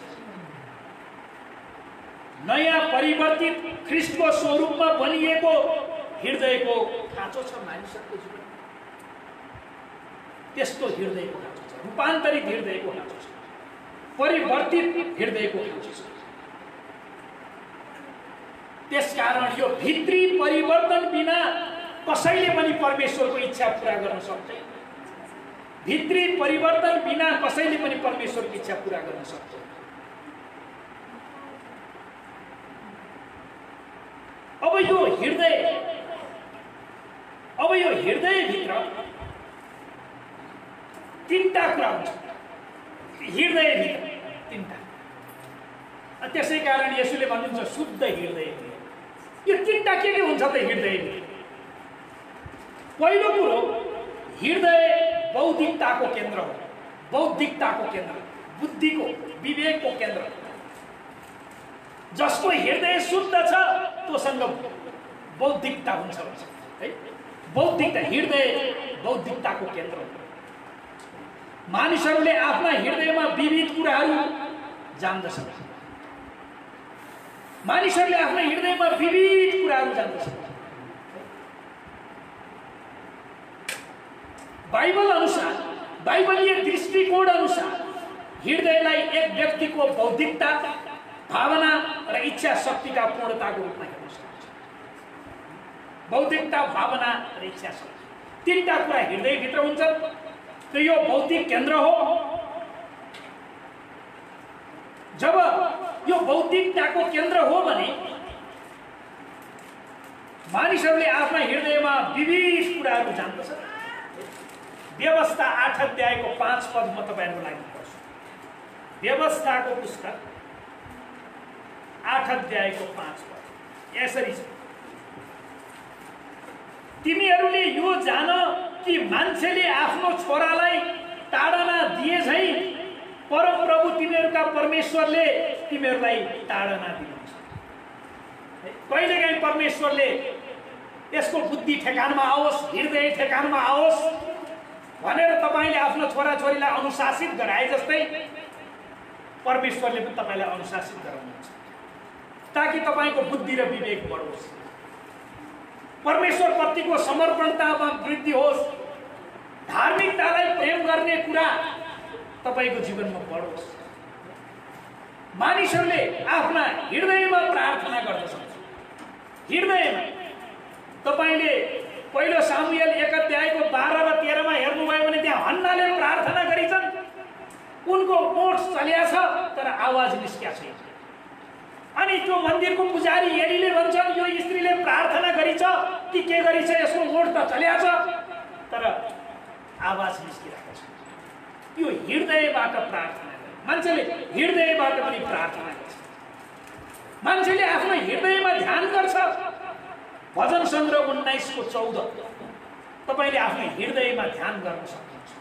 नयाँ परिवर्तित ख्रिस्टको स्वरूपमा बनिएको हृदयको खाँचो छ मानिसहरूको जीवन। त्यस्तो हृदयको खाँचो छ, रूपान्तरित हृदयको खाँचो छ, परिवर्तित हृदयको खाँचो छ। त्यसकारण यो भित्री परिवर्तन बिना कसैले पनि परमेश्वरको इच्छा पूरा गर्न सक्दैन। भित्री परिवर्तन बिना कसैले पनि परमेश्वरको इच्छा पूरा गर्न सक्दैन। अब यो हृदयभित्र तीनटा कुरा हुन्छ। हृदयभित्र तीनटा। त्यसै कारण यसुले भन्नुहुन्छ शुद्ध हृदय। यो तीनटा के हुन्छ त हृदयभित्र? पहिलो कुरो, हृदय बौद्धिकताको केन्द्र हो। बौद्धिकताको केन्द्र, बुद्धिको, विवेकको केन्द्र। जसको हृदय शुद्ध छ तोसँग बौद्धिकता हुन्छ है। बौद्धिकता, हृदय बौद्धिकताको केन्द्र हो। मानिसहरूले आफ्ना हृदयमा विविध कुराहरू जान्दछन्। मानिसहरूले आफ्ना हृदयमा विविध कुराहरू जान्दछन्। बाइबल अनुसार, बाइबलीय दृष्टिकोण अनुसार हृदयलाई एक व्यक्तिको बौद्धिकता, भावना र इच्छा शक्तिका पूर्णताको रूपमा हेर्न सकिन्छ। बौद्धिकता, भावना र इच्छा शक्ति तीनटा कुरा हृदयभित्र हुन्छ। त यो बौद्धिक केन्द्र हो। जब यो बौद्धिकताको केन्द्र हो भने मानिसहरूले आफ्ना हृदयमा विविध कुराहरू जान्दछन्। व्यवस्था 8 अध्यायको 5 पद म तपाईहरुको लागि पढ्छु। व्यवस्थाको पुस्तक 8 अध्यायको 5 पद यसरी छ, तिमीहरूले यो जान कि मान्छेले आफ्नो छोरालाई ताडना दिए झै परमप्रभु तिमीहरूका परमेश्वरले तिमीहरूलाई ताडना दिनुहुन्छ। कहिलेकाहीँ परमेश्वरले यसको बुद्धि ठेकानमा आओस्, हृदय ठेकानमा आओस् भनेर तपाईले आफ्नो छोराछोरीलाई अनुशासित गराए जस्तै परमेश्वरले पनि तपाईलाई अनुशासित गराउनुहुन्छ ताकि तपाईको बुद्धि र विवेक बढोस्, परमेश्वर प्रतिको समर्पणतामा वृद्धि होस्, धार्मिकतालाई प्रेम गर्ने कुरा तपाईको जीवनमा बढोस्। मानिसहरूले आफ्ना हृदयमा प्रार्थना गर्दछन्। हृदयमा तपाईले पहिलो सामुएल 1 अध्यायको 12 र 13 मा हेर्नुभयो भने त्यहाँ हन्नाले प्रार्थना गरिछन्। उनको ओठ चल्या छ तर आवाज निस्किया छैन। अनि त्यो मन्दिरको पुजारी एलीले भन्छन् यो स्त्रीले प्रार्थना गरिछ कि के गरिछ, यसको ओठ त चल्या छ तर आवाज निस्किरहेको छ। यो हृदयबाट प्रार्थना गर्छ। मान्छेले हृदयबाट पनि प्रार्थना गर्छ। मान्छेले आफ्नो हृदयमा ध्यान गर्छ। भजन सङ्ग्रह 19 को 14 तपाईले आफ्नो हृदयमा ध्यान गर्न सक्नुहुन्छ।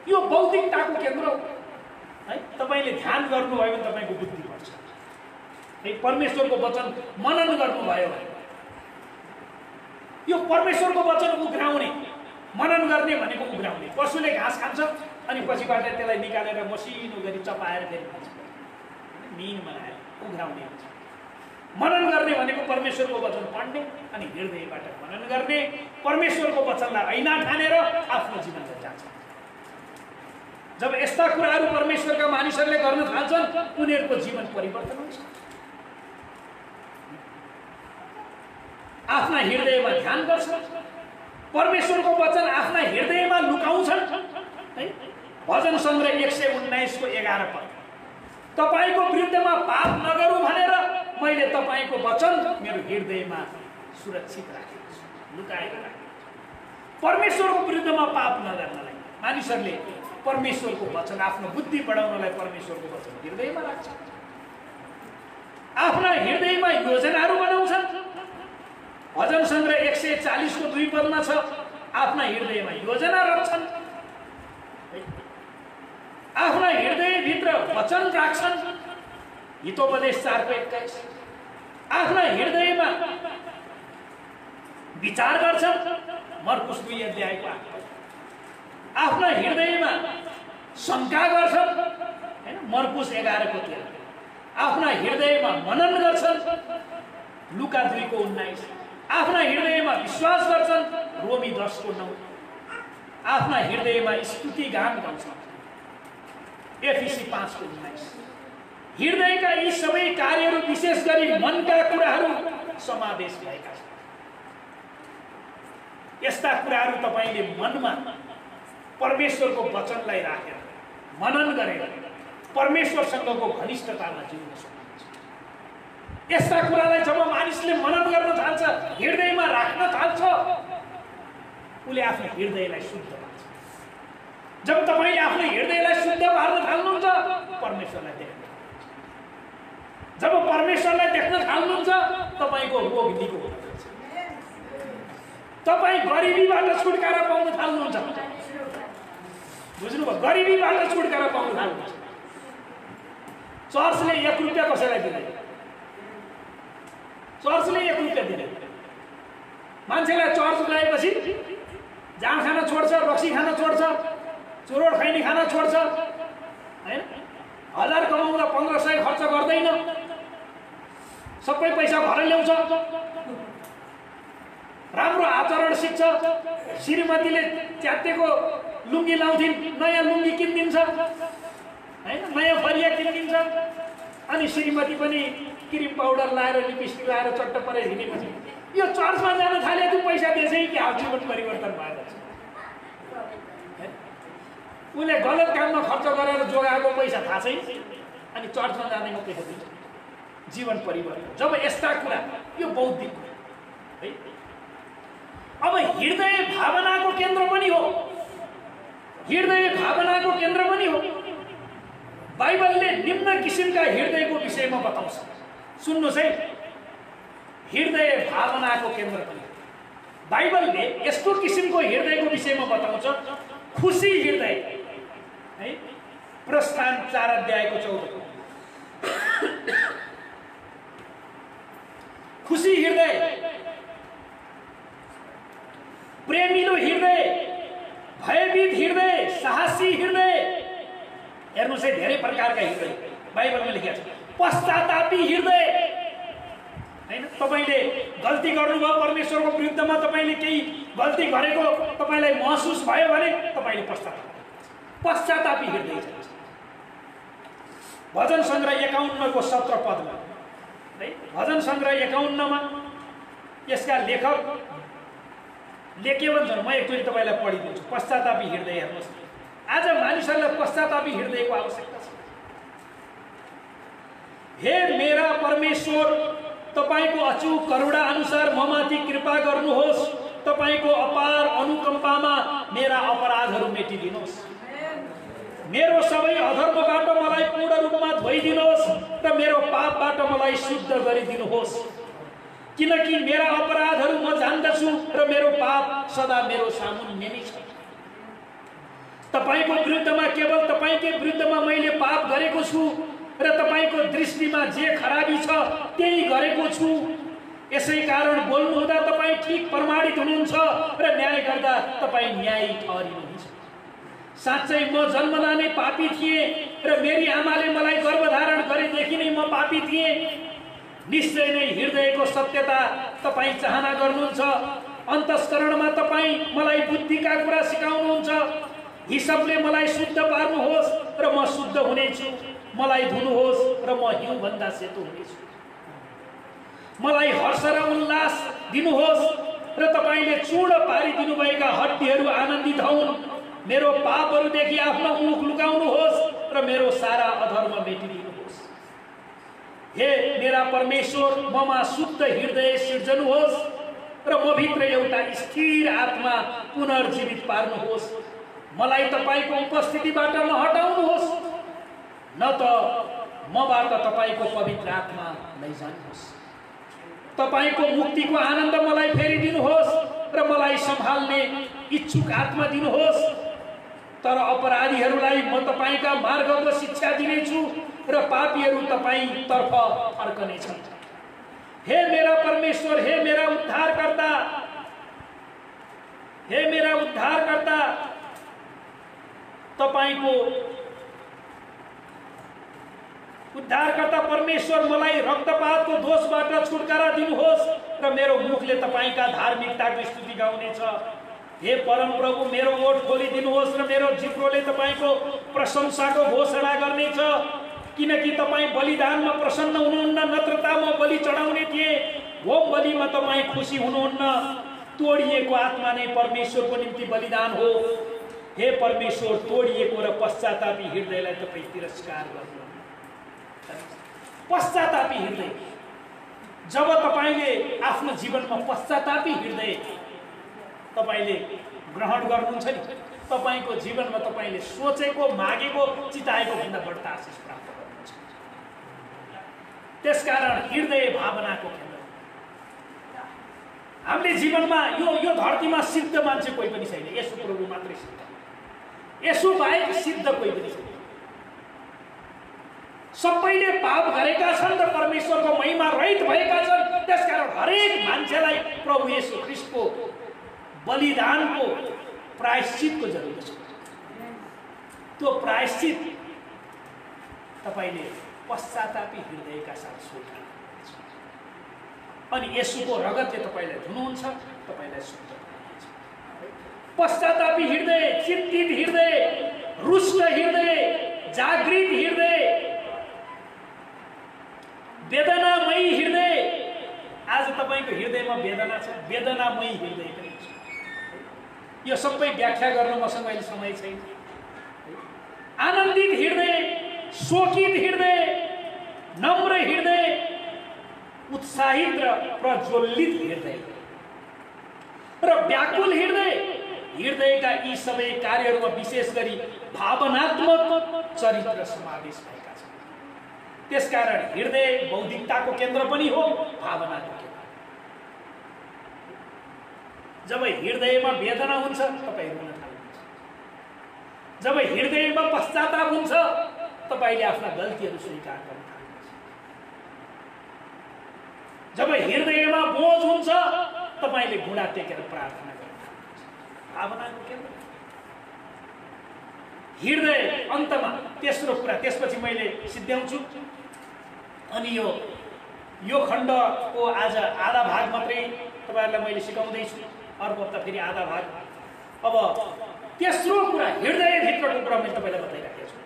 यो बौद्धिकताको केन्द्र हो है। तपाईले ध्यान गर्नुभयो भने तपाईको बुद्धि बढ्छ है। परमेश्वरको वचन मनन गर्नुभयो भने यो परमेश्वरको वचन उघ्राउने, मनन गर्ने भनेको उघ्राउने। पशुले घाँस खान्छ अनि पछिबाट त्यसलाई निकालेर मसिनो गरी चपाएर फेरि खान्छ, मिन बनाएर उघ्राउने हुन्छ। मनन गर्ने भनेको परमेश्वरको वचन पढ्ने अनि हृदयबाट मनन गर्ने, परमेश्वरको वचनलाई ऐना ठानेर आफ्नो जीवनमा जान्छ। जब यस्ता कुराहरू परमेश्वरका मानिसहरूले गर्न थाल्छन् उनीहरूको जीवन परिवर्तन हुन्छ। आफ्ना हृदयमा ध्यान गर्छन्, परमेश्वरको वचन आफ्ना हृदयमा लुकाउँछन् है। भजन सङ्ग्रह 119 को 11 पद तपाईको विरुद्धमा पाप नगरौँ भनेर मैले तपाईको वचन मेरो हृदयमा सुरक्षित राखेको छु, लुकाएर राखेको छु। परमेश्वरको विरुद्धमा पाप नगर्नलाई मानिसहरूले परमेश्वरको वचन आफ्नो बुद्धि बढाउनलाई परमेश्वरको वचन हृदयमा राख्छ, आफ्ना हृदयमा योजनाहरू बनाउँछन्। भजन सङ्ग्रह 140 को 2 पदमा छ, आफ्ना हृदयमा योजना राख्छन्, आफ्ना हृदयभित्र वचन राख्छन्। हितोपदेश 4 को 21 आफ्ना हृदयमा विचार गर्छन्। मर्कुस 2 अध्यायको 8 आफ्ना हृदयमा शङ्का गर्छन्, हैन? मर्कुस 11 को 13 आफ्ना हृदयमा मनन गर्छन्। लुका 2 को 19 आफ्ना हृदयमा विश्वास गर्छन्। रोमी 10 को 9 आफ्ना हृदयमा स्तुति गान गर्छन्। एफिसी 5 को 19 हृदयका यी सबै कार्यहरू विशेष गरी मनका कुराहरू समावेश भएका छन्। यस्ता कुराहरू तपाईले मनमा परमेश्वरको वचनलाई राखेर मनन गरेर परमेश्वरसँगको घनिष्ठतामा जिउन सक्नुहुन्छ। यस्ता कुरालाई जब मानिसले मनन गर्न थाल्छ, हृदयमा राख्न थाल्छ, उसले आफ्नो हृदयलाई शुद्ध पार्छ। जब तपाईले आफ्नो हृदयलाई शुद्ध पार्न थाल्नुहुन्छ, परमेश्वरलाई देख्न, जब परमेश्वरलाई देख्न थाल्नुहुन्छ, तपाईको रोग निको हुन थाल्छ, तपाईँ गरिबीबाट छुटकारा पाउन थाल्नुहुन्छ। बुझ्नुभयो? गरिबीबाट छुटकारा पाउन थाल्नुहुन्छ। चर्चले 1 रुपियाँ कसैलाई दिँदैन, चर्चले 1 रुपियाँ दिँदैन। मान्छेलाई चर्च गएपछि जाँड खान छोड्छ, रक्सी खान छोड्छ, चुरोट खैनी खान छोड्छ, हैन? 1000 कमाउँदा 1500 खर्च गर्दैन, सबै पैसा घर ल्याउँछ, राम्रो आचरण सिक्छ। श्रीमतीले च्यातेको लुङ्गी लाउँथिन्, नयाँ लुङ्गी किनिदिन्छ, हैन? नयाँ फरिया किनिदिन्छ। अनि श्रीमती पनि क्रिम पाउडर लाएर लिपस्टिक लाएर चट्ट परेर हिँडेपछि यो चर्चमा जान थाले तू पैसा दिएछै कि अब जीवन परिवर्तन भएर छ। उसले गलत काममा खर्च गरेर जोगाएको पैसा थाहा छैन, अनि चर्चमा जाँदैमा पैसा दिन्छ। जीवन परिवर्तन जब यस्ता कुरा, यो बौद्धिक कुरा है। अब हृदय भावनाको केन्द्र पनि हो, हृदय भावनाको केन्द्र पनि हो। बाइबलले निम्न किसिमका हृदयको विषयमा बताउँछ। सुन्नुहोस् है, हृदय भावनाको केन्द्र पनि। बाइबलले यस्तो किसिमको हृदयको विषयमा बताउँछ, खुसी हृदय है। प्रस्थान 4 अध्यायको 14 खुसी हृदय, प्रेमिलो हृदय, भयभीत हृदय, साहसी हृदय। हेर्नुहोस् है, धेरै प्रकारका हृदय बाइबलमा लेखिएको छ। पश्चातापी हृदय, हैन? तपाईले गल्ती गर्नुभयो, परमेश्वरको विरुद्धमा तपाईले केही गल्ती गरेको तपाईलाई महसुस भयो भने तपाईले पश्चातापी हृदय छ। भजन सङ्ग्रह 51 को 17 पदमा है, भजन सङ्ग्रह 51 मा यसका लेखक के भन्छन्, म एकचोटि तपाईलाई पढिदिन्छु। पश्चातापी हृदय हेर्नुहोस्, आज मानिसहरूलाई पश्चातापी हृदयको आवश्यकता छ। हे मेरा परमेश्वर, तपाईको अचूक करुणा अनुसार ममाथि कृपा गर्नुहोस्। तपाईको अपार अनुकम्पामा मेरा अपराधहरू मेटिदिनुहोस्। मेरो सबै अधर्मबाट मलाई पूर्ण रूपमा धोइदिनुहोस् र मेरो पापबाट मलाई शुद्ध गरिदिनुहोस्। किनकि मेरा अपराधहरू म जान्दछु र मेरो पाप सदा मेरो सामुन्ने नै छ। तपाईको विरुद्धमा, केवल तपाईकै विरुद्धमा मैले पाप गरेको छु र तपाईको दृष्टिमा जे खराबी छ त्यही गरेको छु। यसै कारण बोल्नु हुँदा तपाई ठीक प्रमाणित हुनुहुन्छ र न्याय गर्दा तपाई न्यायी ठहरिनुहुन्छ। साँच्चै म जन्मदा नै पापी थिएँ र मेरी आमाले मलाई गर्भधारण गरेदेखि नै म पापी थिएँ। निश्चय नै हृदयको सत्यता तपाई चाहना गर्नुहुन्छ। अन्तस्करणमा तपाई मलाई बुद्धिका कुरा सिकाउनुहुन्छ। हिसाबले मलाई शुद्ध पार्नुहोस् र म शुद्ध हुनेछु। मलाई धुनुहोस् र म हिउँ भन्दा सेतो हुनेछु। मलाई हर्ष र उल्लास दिनुहोस् र तपाईले चूर्ण पारिदिनु भएका हड्डीहरू आनन्दित हुन्। मेरो पापहरूदेखि आफ्नो मुख लुकाउनुहोस् र मेरो सारा अधर्म मेटिदिनुहोस्। हे मेरा परमेश्वर, ममा शुद्ध हृदय सिर्जनुहोस् र म भित्र एउटा स्थिर आत्मा पुनर्जीवित पार्नुहोस्। मलाई तपाईको उपस्थितिबाट नहटाउनुहोस्, न त मबाट तपाईको पवित्र आत्मा लैजानुहोस्। तपाईको मुक्तिको आनन्द मलाई फेरि दिनुहोस् र मलाई सम्हाल्ने इच्छुक आत्मा दिनुहोस्। तर अपराधीहरूलाई म तपाईका मार्गको शिक्षा दिनेछु र पापीहरू तपाईतर्फ फर्कनेछन्। हे मेरा परमेश्वर, हे मेरा उद्धारकर्ता, हे मेरा उद्धारकर्ता, तपाईको उद्धारकर्ता परमेश्वर, मलाई रक्तपातको दोषबाट छुटकारा दिनुहोस् र मेरो मुखले तपाईका धार्मिकताको स्तुति गाउनेछ। हे परम प्रभु, मेरो ओठ खोलिदिनुहोस् र मेरो जिब्रोले तपाईको प्रशंसाको घोषणा गर्नेछ। किनकि तपाईँ बलिदानमा प्रसन्न हुनुहुन्न, नत्र त म बलि चढाउने थिएँ। होम बलिमा तपाईँ खुसी हुनुहुन्न। तोडिएको आत्मा नै परमेश्वरको निम्ति बलिदान हो। हे परमेश्वर, तोडिएको र पश्चातापी हृदयलाई तपाईँ तिरस्कार गर्नु। पश्चातापी हृदय, जब तपाईले आफ्नो जीवनमा पश्चातापी हृदय तपाईले ग्रहण गर्नुहुन्छ नि, तपाईको जीवनमा तपाईले सोचेको, मागेको, चिताएको भन्दा बढ्ता आशिष प्राप्त गर्नुहुन्छ। त्यसकारण हृदय भावनाको केन्द्र। हामीले जीवनमा यो धरतीमा सिद्ध मान्छे कोही पनि छैन, यसो प्रभु मात्रै सिद्ध। यसो बाहेक सिद्ध कोही पनि छैन। सबैले पाप गरेका छन् र परमेश्वरको महिमा रहित भएका छन्। त्यसकारण हरेक मान्छेलाई प्रभु येशू ख्रीष्टको बलिदानको प्रायश्चितको जरुरत छ। त्यो प्रायश्चित तपाईले पश्चातापी हृदयका साथ स्वीकार। अनि येशूको रगतले तपाईलाई धुनुहुन्छ, तपाईलाई शुद्ध बनाउनुहुन्छ। पश्चातापी हृदय, चिन्तित हृदय, रुष्ट हृदय, जागृत हृदय, वेदनामयी हृदय। आज तपाईको हृदयमा वेदना छ, वेदनामयी हृदय पनि छ। यो सबै व्याख्या गर्न मसँग अहिले समय छैन। आनन्दित हृदय, शोकित हृदय, नम्र हृदय, उत्साहित र प्रज्वलित हृदय र व्याकुल हृदय। हृदयका यी सबै कार्यहरूमा विशेष गरी भावनात्मक चरित्र समावेश भएका छन्। त्यसकारण हृदय बौद्धिकताको केन्द्र पनि हो, भावनाको केन्द्र। जब हृदयमा वेदना हुन्छ तपाईँ रुन थाल्नुहुन्छ। जब हृदयमा पश्चाताप हुन्छ तपाईले आफ्ना गल्तीहरू स्वीकार गर्न थाल्नुहुन्छ। जब हृदयमा बोझ हुन्छ तपाईले घुँडा टेकेर प्रार्थना गर्न थाल्नुहुन्छ। भावनाको केन्द्र हृदय। अन्तमा तेस्रो कुरा, त्यसपछि मैले सिद्ध्याउँछु। अनि यो खण्डको आज आधा भाग मात्रै तपाईहरुलाई मैले सिकाउँदैछु, अर्को हप्ता फेरि आधा भाग। अब तेस्रो कुरा, हृदयभित्रको कुरा मैले तपाईलाई बताइराखेको छु।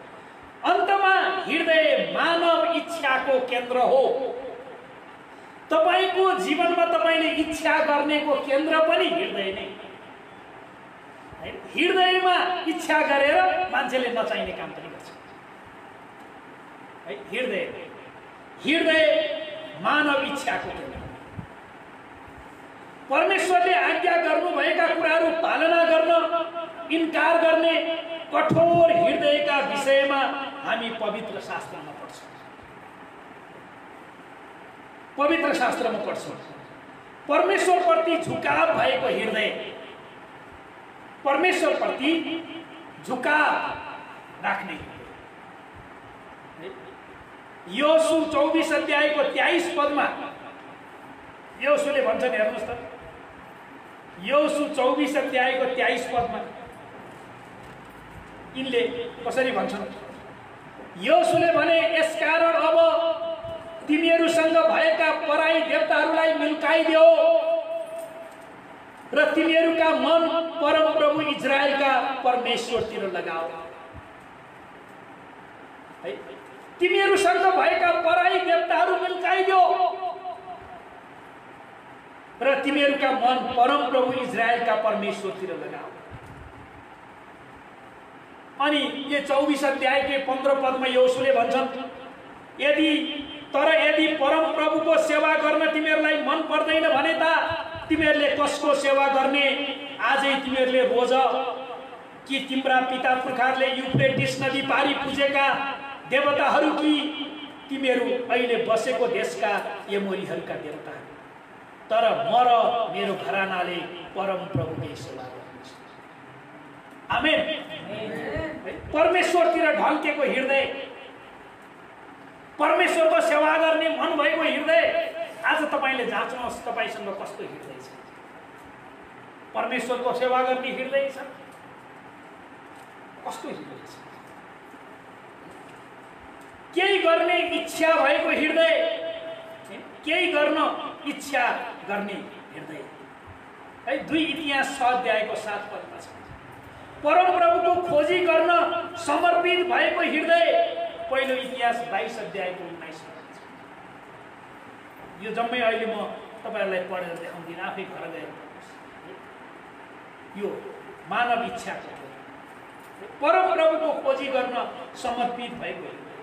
अन्तमा हृदय मानव इच्छाको केन्द्र हो। तपाईको जीवनमा तपाईले इच्छा गर्नेको केन्द्र पनि हृदय नै। हृदयमा इच्छा गरेर मान्छेले नचाहिने काम पनि गर्छ। हृदय मानव इच्छाको केन्द्र। परमेश्वरले आज्ञा गर्नुभएका कुराहरू पालना गर्न इन्कार गर्ने कठोर हृदयका विषयमा हामी पवित्र शास्त्रमा पढ्छौँ। पवित्र शास्त्रमा पढ्छौँ। परमेश्वरप्रति झुकाव भएको हृदय, परमेश्वरप्रति झुकाव राख्ने हृदय। योशु 24 अध्यायको 23 पदमा योशुले भन्छन्, हेर्नुहोस् त, योशु 24 अध्यायको 23 पदमा यिनले कसरी भन्छन्? योशुले भने, यसकारण अब तिमीहरूसँग भएका पराई देवताहरूलाई मिल्काइदेऊ र तिमीहरूका मन परमप्रभु इजरायलका परमेश्वरतिर लगाऊ। तिमीहरूसँग भएका पराई देवताहरू मिल्काइदेऊ र तिमीहरूका मन परमप्रभु इजरायलका परमेश्वरतिर लगाऊ। अनि यो 24 अध्यायको 15 पदमा योशुले भन्छन्, यदि परमप्रभुको सेवा गर्न तिमीहरूलाई मन पर्दैन भने त तिमीहरूले कसको सेवा गर्ने आजै तिमीहरूले रोज कि तिम्रा पिता पुर्खाहरूले युफ्रेटिस नदी पारी पुजेका देवताहरू कि तिमीहरू अहिले बसेको देशका एमोरीहरूका देवताहरू। तर म र मेरो घरानाले परम प्रभुकै सेवा गर्नेछ। आमेन। परमेश्वरतिर ढल्केको हृदय, परमेश्वरको सेवा गर्ने मन भएको हृदय, आज तपाईले जाँच्नुहोस् तपाईसँग कस्तो हृदय छ। परमेश्वरको सेवा गर्ने हृदय छ, कस्तो हृदय छ। केही गर्ने इच्छा भएको हृदय, केही गर्न इच्छा गर्ने हृदय है। 2 इतिहास 6 अध्यायको 7 पदमा छ। परम प्रभुको खोजी गर्न समर्पित भएको हृदय, पहिलो इतिहास 22 अध्यायको 19 पद छ। यो जम्मै अहिले म तपाईहरुलाई पढेर देखाउँदिन, आफै घर गएर पढ्नुस्। यो मानव इच्छाको परम प्रभुको खोजी गर्न समर्पित भएको हृदय,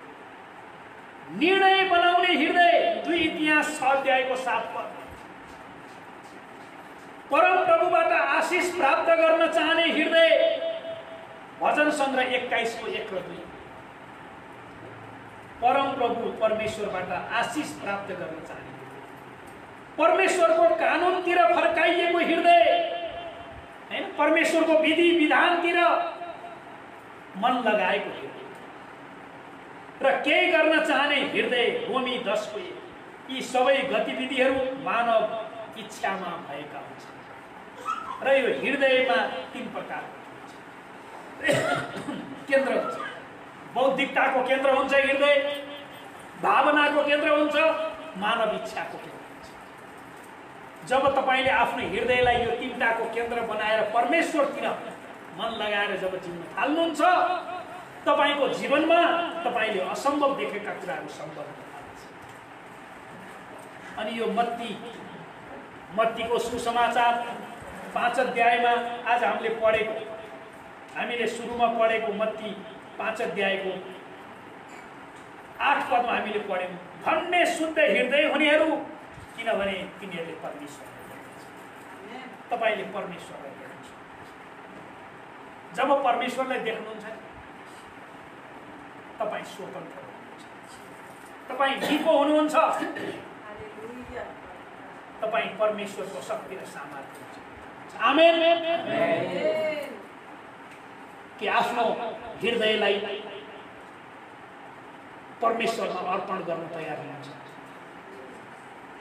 निर्णय बनाउने हृदय, 2 इतिहास 6 अध्यायको 7 पद। परम प्रभुबाट आशीष प्राप्त गर्न चाहने हृदय, भजन सङ्ग्रह 21 को 1 र 2। परम प्रभु परमेश्वरबाट आशीष प्राप्त गर्न चाहने, परमेश्वरको कानुनतिर फर्काइएको हृदय हैन, परमेश्वरको विधि विधानतिर मन लगाएको हृदय र केही गर्न चाहने हृदय, रोमी 10 को 1। यी सबै गतिविधिहरू मानव इच्छामा भएका हुन्छन् र यो हृदयमा 3 प्रकारको केन्द्र हुन्छ। बौद्धिकताको केन्द्र हुन्छ हृदय, भावनाको केन्द्र हुन्छ, मानव इच्छाको केन्द्र हुन्छ। जब तपाईले आफ्नो हृदयलाई यो 3टाको केन्द्र बनाएर परमेश्वरतिर मन लगाएर जब जिउन थाल्नुहुन्छ, तपाईको जीवनमा तपाईले असम्भव देखेका कुराहरू सम्भव हुनुहुन्छ। अनि यो मत्तीको सुसमाचार 5 अध्यायमा आज हामीले सुरुमा पढेको मत्ती 5 अध्यायको 8 पदमा हामीले पढ्यौं, धन्य शुद्ध हृदय हुनेहरू किनभने तिनीहरूले परमेश्वरलाई देख्नेछन्। तपाईले परमेश्वरलाई देख्नुहुन्छ। जब परमेश्वरलाई देख्नुहुन्छ तपाई स्वतन्त्र हुनुहुन्छ, तपाई निको हुनुहुन्छ, तपाई परमेश्वरको शक्ति र सामर्थ्य हुन्छ। आमेन। कि आफ्नो हृदयलाई परमेश्वरमा अर्पण गर्न तयार हुनुहुन्छ।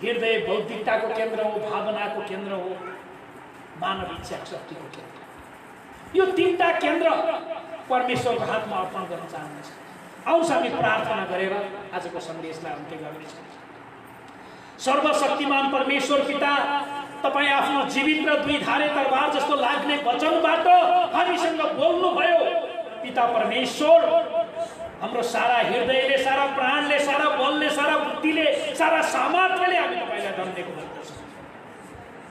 हृदय बौद्धिकताको केन्द्र हो, भावनाको केन्द्र हो, मानव इच्छा शक्तिको केन्द्र। यो 3टा केन्द्र परमेश्वरको हातमा अर्पण गर्न चाहनुहुन्छ। आउँछ हामी प्रार्थना गरेर आजको सन्देशलाई अन्त्य गर्नेछौँ। सर्वशक्तिमान परमेश्वर पिता, तपाई आफ्नो जीवित र 2 धारे तरबार जस्तो लाग्ने वचनबाट हामीसँग बोल्नुभयो। पिता परमेश्वर, हाम्रो सारा हृदयले, सारा प्राणले, सारा बलले, सारा बुद्धिले, सारा सामर्थ्यले हामी तपाईलाई धन्यवाद गर्दछौँ।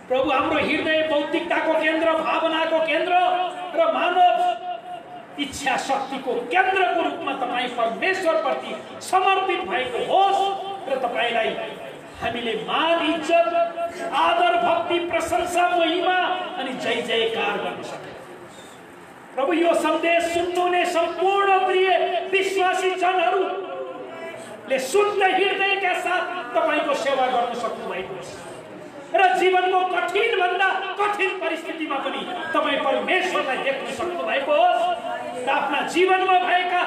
प्रभु, हाम्रो हृदय बौद्धिकताको केन्द्र, भावनाको केन्द्र र मानव इच्छा शक्तिको केन्द्रको रूपमा तपाई परमेश्वरप्रति समर्पित भएको होस् र तपाईलाई हामीले मान, इज्जत, आदर, भक्ति, प्रशंसा, महिमा अनि जय जयकार गर्न सक्छौँ। प्रभु, यो सन्देश सुन्नुहुने सम्पूर्ण प्रिय विश्वासी जनहरूले शुद्ध हृदयका साथ तपाईको सेवा गर्न सक्नु भएको छ र जीवनको कठिन भन्दा कठिन परिस्थितिमा पनि तपाई परमेश्वरलाई देख्न सक्नु भएको होस् र आफ्ना जीवनमा भएका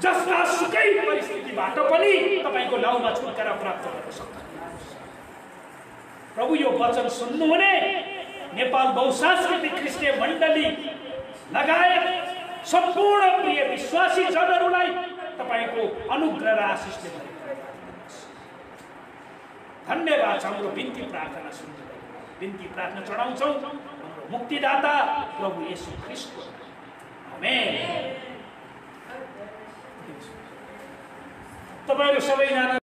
जस्ता सुकै परिस्थितिबाट पनि तपाईको नाउँमा छुटकारा प्राप्त गर्न सक्नुहुन्छ। प्रभु, यो वचन सुन्नुहुने नेपाल बहुसांस्कृतिक ख्रिस्टीय मण्डली लगायत सम्पूर्ण प्रिय विश्वासी जनहरूलाई तपाईको अनुग्रह र आशीषले धन्यवाद। हाम्रो बिन्ती प्रार्थना सुन्नु, बिन्ती प्रार्थना चढाउँछौँ हाम्रो मुक्तिदाता प्रभु येशू ख्रीष्टको नाममा। आमेन। तपाईहरु सबैजना